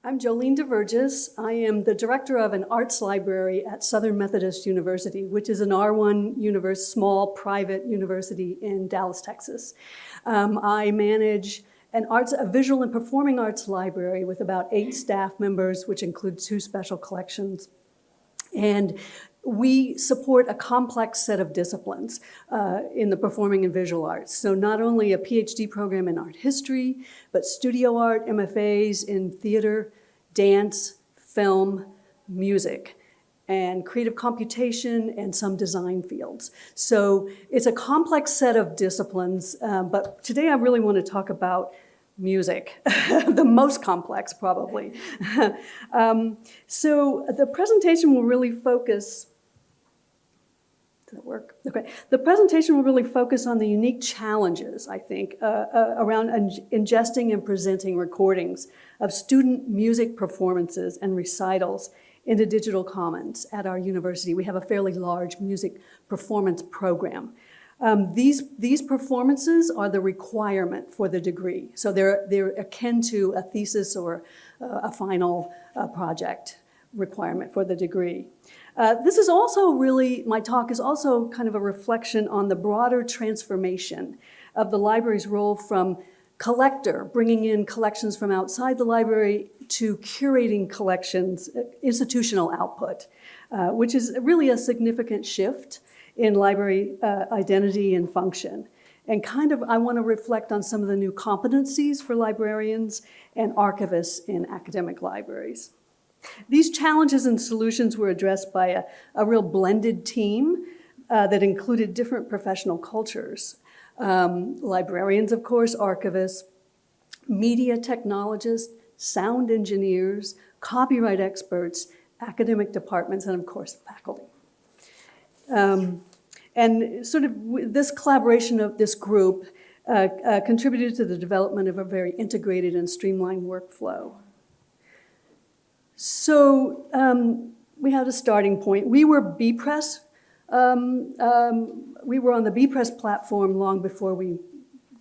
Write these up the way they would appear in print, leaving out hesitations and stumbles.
I'm Jolene DeVergis. I am the director of an arts library at Southern Methodist University, which is an R1 small private university in Dallas, Texas. I manage a visual and performing arts library with about 8 staff members, which includes 2 special collections. And we support a complex set of disciplines in the performing and visual arts. So not only a PhD program in art history, but studio art, MFAs in theater, dance, film, music, and creative computation, and some design fields. So it's a complex set of disciplines, but today I really want to talk about music, the most complex probably. So the presentation will really focus, does that work? Okay. The presentation will really focus on the unique challenges, I think, around ingesting and presenting recordings of student music performances and recitals into digital commons at our university. We have a fairly large music performance program. These performances are the requirement for the degree. So they're akin to a thesis or a final project requirement for the degree. This is also really, my talk is also kind of a reflection on the broader transformation of the library's role from collector, bringing in collections from outside the library, to curating collections, institutional output, which is really a significant shift in library identity and function. And kind of, I want to reflect on some of the new competencies for librarians and archivists in academic libraries. These challenges and solutions were addressed by a real blended team that included different professional cultures. Librarians, of course, archivists, media technologists, sound engineers, copyright experts, academic departments, and of course, faculty. And sort of this collaboration of this group contributed to the development of a very integrated and streamlined workflow. So we had a starting point. We were bpress. We were on the bpress platform long before we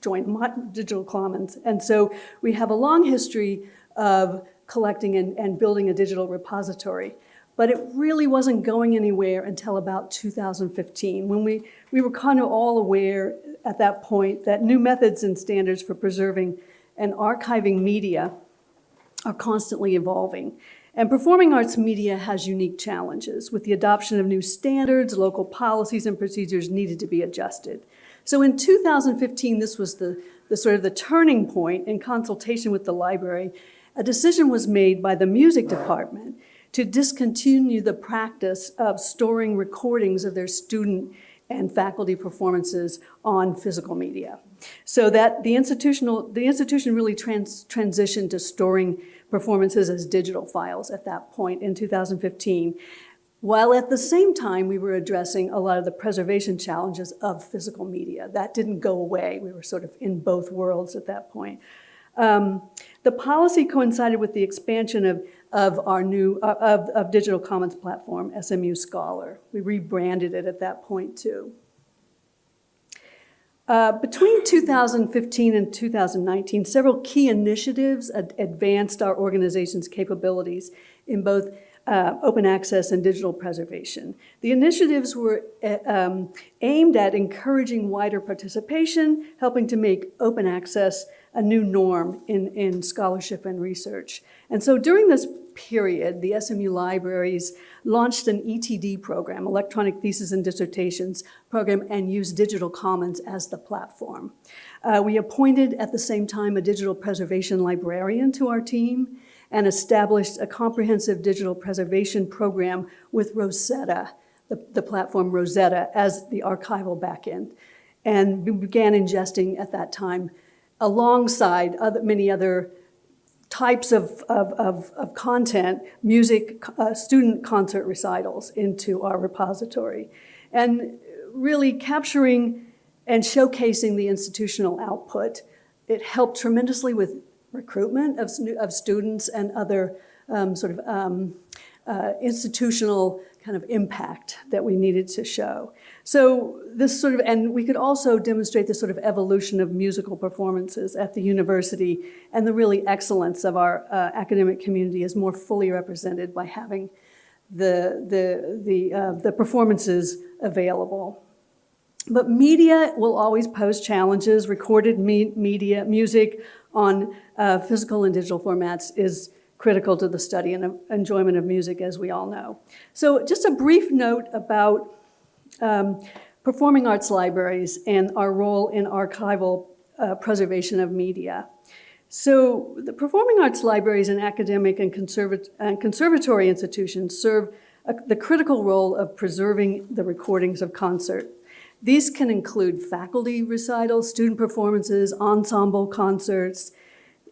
joined Digital Commons. And so we have a long history of collecting and building a digital repository. But it really wasn't going anywhere until about 2015, when we were kind of all aware at that point that new methods and standards for preserving and archiving media are constantly evolving. And performing arts media has unique challenges. With the adoption of new standards, local policies and procedures needed to be adjusted. So in 2015, this was the sort of the turning point. In consultation with the library, a decision was made by the music department to discontinue the practice of storing recordings of their student and faculty performances on physical media. So that the institution really transitioned to storing performances as digital files at that point in 2015, while at the same time we were addressing a lot of the preservation challenges of physical media. That didn't go away. We were sort of in both worlds at that point. The policy coincided with the expansion of our new Digital Commons platform, SMU Scholar. We rebranded it at that point too. Between 2015 and 2019, several key initiatives advanced our organization's capabilities in both open access and digital preservation. The initiatives were aimed at encouraging wider participation, helping to make open access a new norm in scholarship and research. And so during this period, the SMU libraries launched an ETD program, Electronic Theses and Dissertations program, and used Digital Commons as the platform. We appointed at the same time a digital preservation librarian to our team and established a comprehensive digital preservation program with Rosetta, the platform Rosetta, as the archival backend. And we began ingesting at that time alongside many other types of content, music, student concert recitals into our repository. And really capturing and showcasing the institutional output. It helped tremendously with recruitment of students and other institutional kind of impact that we needed to show. So this sort of, and we could also demonstrate this sort of evolution of musical performances at the university, and the really excellence of our academic community is more fully represented by having the performances available. But media will always pose challenges. Recorded media, music on physical and digital formats is critical to the study and enjoyment of music, as we all know. So just a brief note about performing arts libraries and our role in archival preservation of media. So the performing arts libraries in academic and conservatory institutions serve the critical role of preserving the recordings of concert. These can include faculty recitals, student performances, ensemble concerts,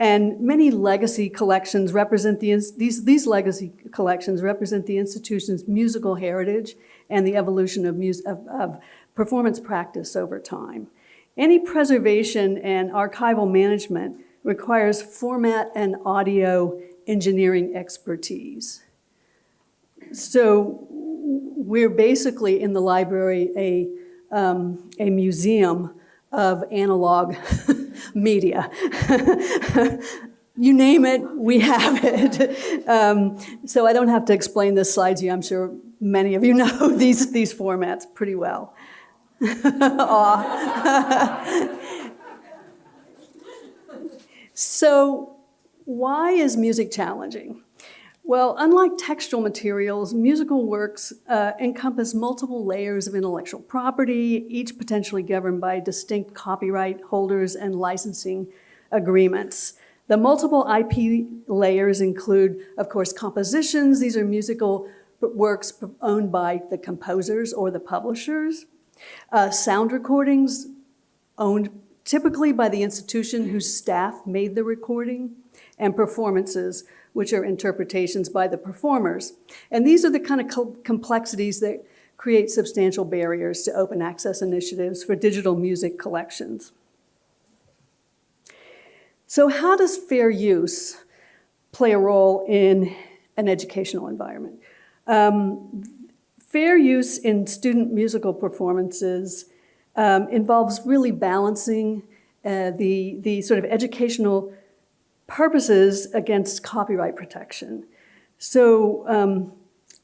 and many legacy collections represent these legacy collections represent the institution's musical heritage and the evolution of performance practice over time. Any preservation and archival management requires format and audio engineering expertise. So we're basically in the library a museum of analog media. You name it, we have it. So I don't have to explain this slide to you. I'm sure many of you know these formats pretty well. So why is music challenging? Well, unlike textual materials, musical works encompass multiple layers of intellectual property, each potentially governed by distinct copyright holders and licensing agreements. The multiple IP layers include, of course, compositions. These are musical works owned by the composers or the publishers. Sound recordings owned typically by the institution whose staff made the recording, and performances, which are interpretations by the performers. And these are the kind of complexities that create substantial barriers to open access initiatives for digital music collections. So how does fair use play a role in an educational environment? Fair use in student musical performances involves really balancing the sort of educational purposes against copyright protection. So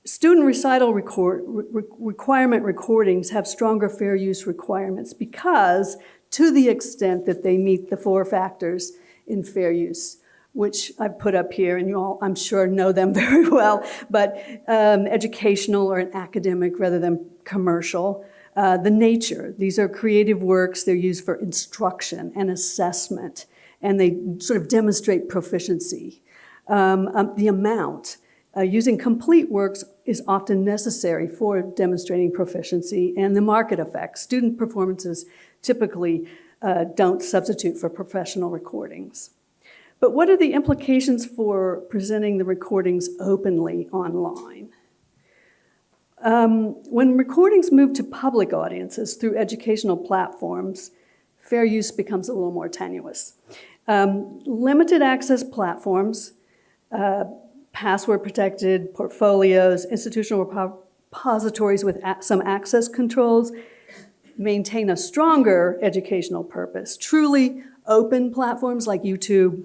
student recital requirement recordings have stronger fair use requirements because, to the extent that they meet the 4 factors in fair use, which I've put up here, and you all, I'm sure, know them very well, but educational or an academic rather than commercial. The nature, these are creative works, they're used for instruction and assessment, and they sort of demonstrate proficiency. The amount, using complete works is often necessary for demonstrating proficiency, and the market effects. Student performances typically don't substitute for professional recordings. But what are the implications for presenting the recordings openly online? When recordings move to public audiences through educational platforms, fair use becomes a little more tenuous. Limited access platforms, password protected portfolios, institutional repositories with some access controls maintain a stronger educational purpose. Truly open platforms like YouTube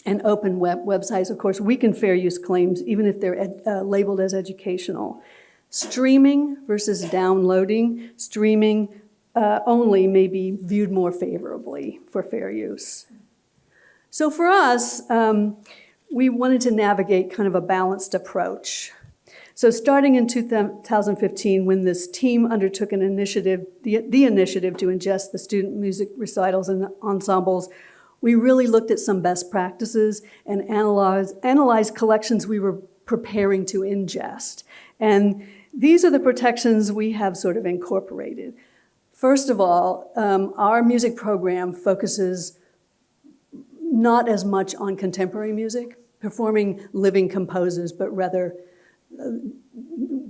and open websites, of course, weaken fair use claims even if they're labeled as educational. Streaming versus downloading, streaming only may be viewed more favorably for fair use. So for us, we wanted to navigate kind of a balanced approach. So starting in 2015, when this team undertook an initiative, the initiative to ingest the student music recitals and ensembles, we really looked at some best practices and analyzed collections we were preparing to ingest. And these are the protections we have sort of incorporated. First of all, our music program focuses not as much on contemporary music, performing living composers, but rather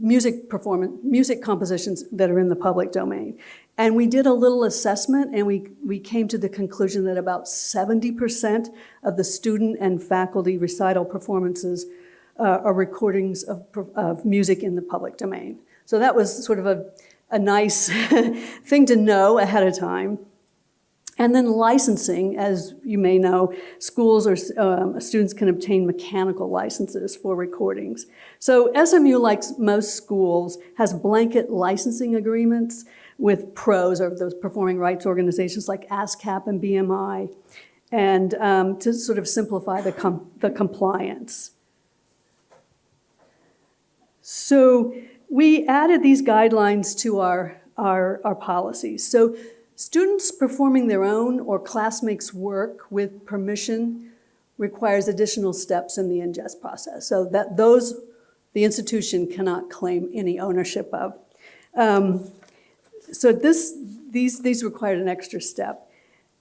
music compositions that are in the public domain. And we did a little assessment, and we came to the conclusion that about 70% of the student and faculty recital performances are recordings of music in the public domain. So that was sort of a nice thing to know ahead of time. And then licensing, as you may know, schools or students can obtain mechanical licenses for recordings. So SMU, like most schools, has blanket licensing agreements with pros, or those performing rights organizations like ASCAP and BMI, and to sort of simplify the compliance. So we added these guidelines to our policies. So students performing their own or classmates' work with permission requires additional steps in the ingest process, so that the institution cannot claim any ownership of. So these required an extra step.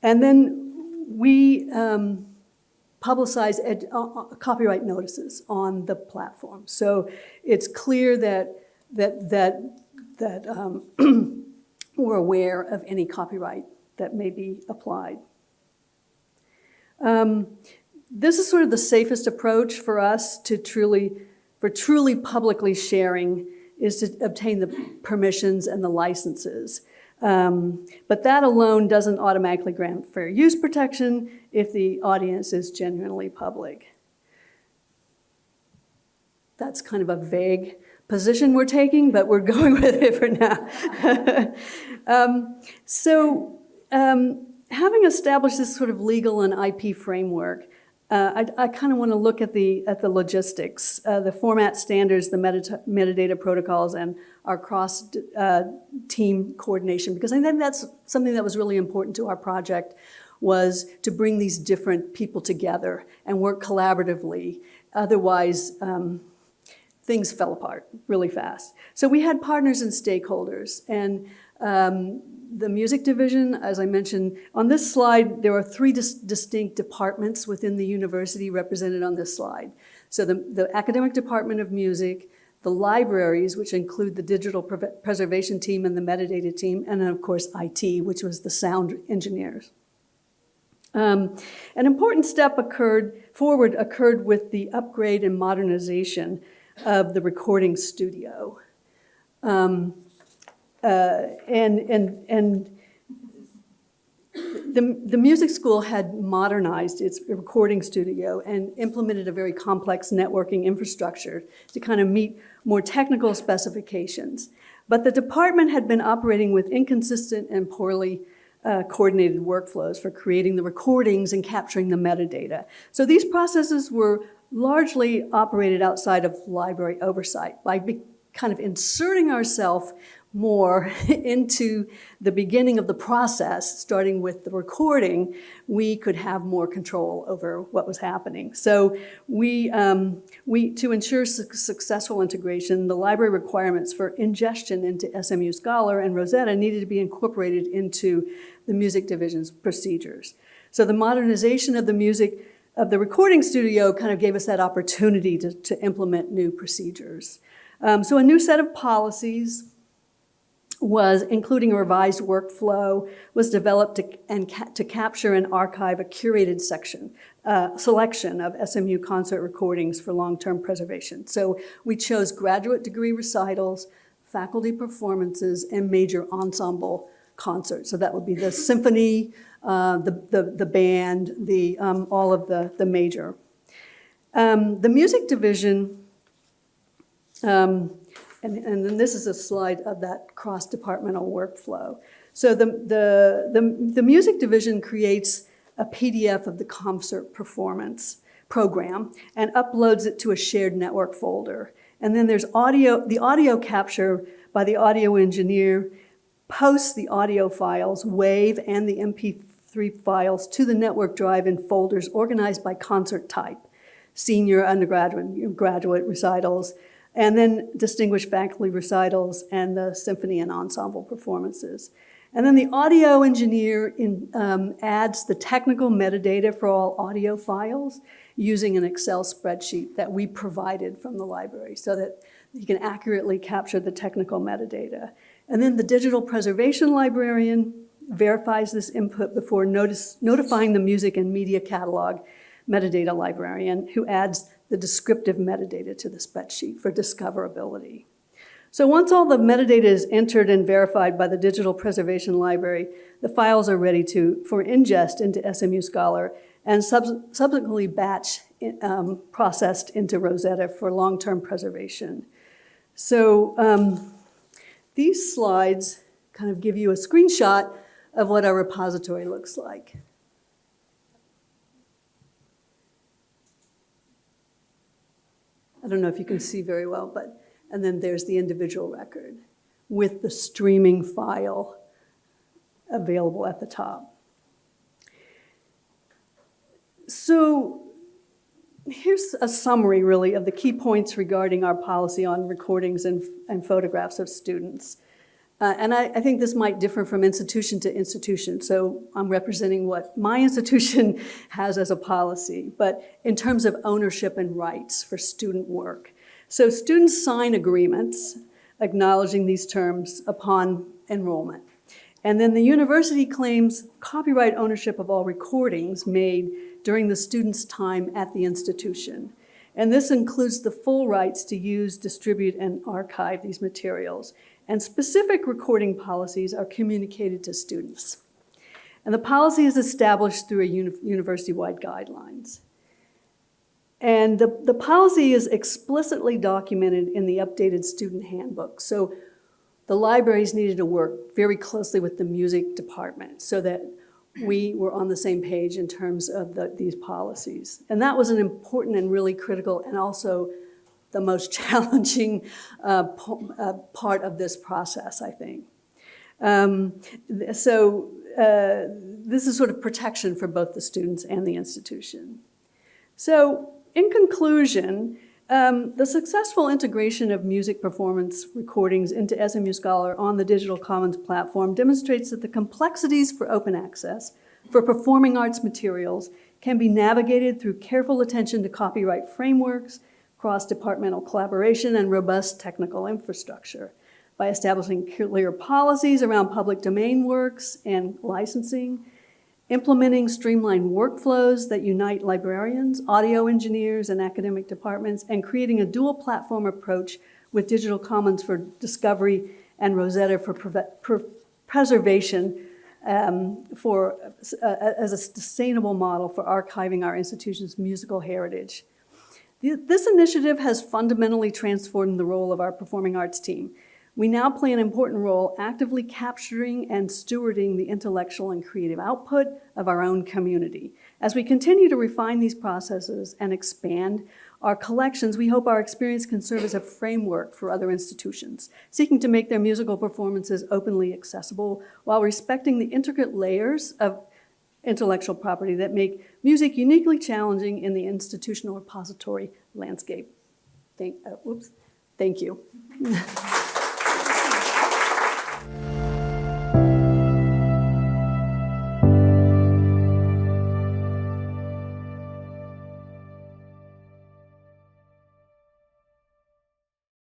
And then we publicize copyright notices on the platform. So it's clear that we're aware of any copyright that may be applied. This is sort of the safest approach for us to truly publicly sharing, is to obtain the permissions and the licenses. But that alone doesn't automatically grant fair use protection if the audience is genuinely public. That's kind of a vague position we're taking, but we're going with it for now. Having established this sort of legal and IP framework, I kind of want to look at the logistics, the format standards, the metadata protocols, and our cross-team coordination, because I think that's something that was really important to our project, was to bring these different people together and work collaboratively. Otherwise, things fell apart really fast. So we had partners and stakeholders, and the music division, as I mentioned, on this slide, there are three distinct departments within the university represented on this slide. So the academic department of music, the libraries, which include the digital preservation team and the metadata team, and then of course IT, which was the sound engineers. An important step occurred with the upgrade and modernization of the recording studio. The music school had modernized its recording studio and implemented a very complex networking infrastructure to kind of meet more technical specifications. But the department had been operating with inconsistent and poorly coordinated workflows for creating the recordings and capturing the metadata. So these processes were largely operated outside of library oversight. By kind of inserting ourselves more into the beginning of the process, starting with the recording, we could have more control over what was happening. So to ensure successful integration, the library requirements for ingestion into SMU Scholar and Rosetta needed to be incorporated into the music division's procedures. So the modernization of the recording studio kind of gave us that opportunity to implement new procedures. So a new set of policies, including a revised workflow, was developed to capture and archive a curated selection of SMU concert recordings for long-term preservation. So we chose graduate degree recitals, faculty performances, and major ensemble concerts. So that would be the symphony, the band, all of the major. The music division, and then this is a slide of that cross-departmental workflow. So the music division creates a PDF of the concert performance program and uploads it to a shared network folder. And then there's the audio capture by the audio engineer posts the audio files, WAV, and the MP3 files to the network drive in folders organized by concert type, senior, undergraduate, graduate recitals, and then distinguished faculty recitals and the symphony and ensemble performances. And then the audio engineer adds the technical metadata for all audio files using an Excel spreadsheet that we provided from the library so that you can accurately capture the technical metadata. And then the digital preservation librarian verifies this input before notifying the music and media catalog metadata librarian, who adds the descriptive metadata to the spreadsheet for discoverability. So once all the metadata is entered and verified by the digital preservation library, the files are ready for ingest into SMU Scholar and subsequently batch processed into Rosetta for long-term preservation. So these slides kind of give you a screenshot of what our repository looks like. I don't know if you can see very well, and then there's the individual record with the streaming file available at the top. So here's a summary, really, of the key points regarding our policy on recordings and photographs of students. And I think this might differ from institution to institution, so I'm representing what my institution has as a policy, but in terms of ownership and rights for student work. So students sign agreements acknowledging these terms upon enrollment. And then the university claims copyright ownership of all recordings made during the student's time at the institution. And this includes the full rights to use, distribute, and archive these materials. And specific recording policies are communicated to students. And the policy is established through a university-wide guidelines. And the policy is explicitly documented in the updated student handbook. So the libraries needed to work very closely with the music department so that we were on the same page in terms of these policies. And that was an important and really critical and also the most challenging part of this process, I think. This is sort of protection for both the students and the institution. So in conclusion, the successful integration of music performance recordings into SMU Scholar on the Digital Commons platform demonstrates that the complexities for open access for performing arts materials can be navigated through careful attention to copyright frameworks, cross-departmental collaboration, and robust technical infrastructure by establishing clear policies around public domain works and licensing, implementing streamlined workflows that unite librarians, audio engineers, and academic departments, and creating a dual platform approach with Digital Commons for discovery and Rosetta for preservation as a sustainable model for archiving our institution's musical heritage. This initiative has fundamentally transformed the role of our performing arts team. We now play an important role actively capturing and stewarding the intellectual and creative output of our own community. As we continue to refine these processes and expand our collections, we hope our experience can serve as a framework for other institutions, seeking to make their musical performances openly accessible while respecting the intricate layers of intellectual property that make music uniquely challenging in the institutional repository landscape. Thank you.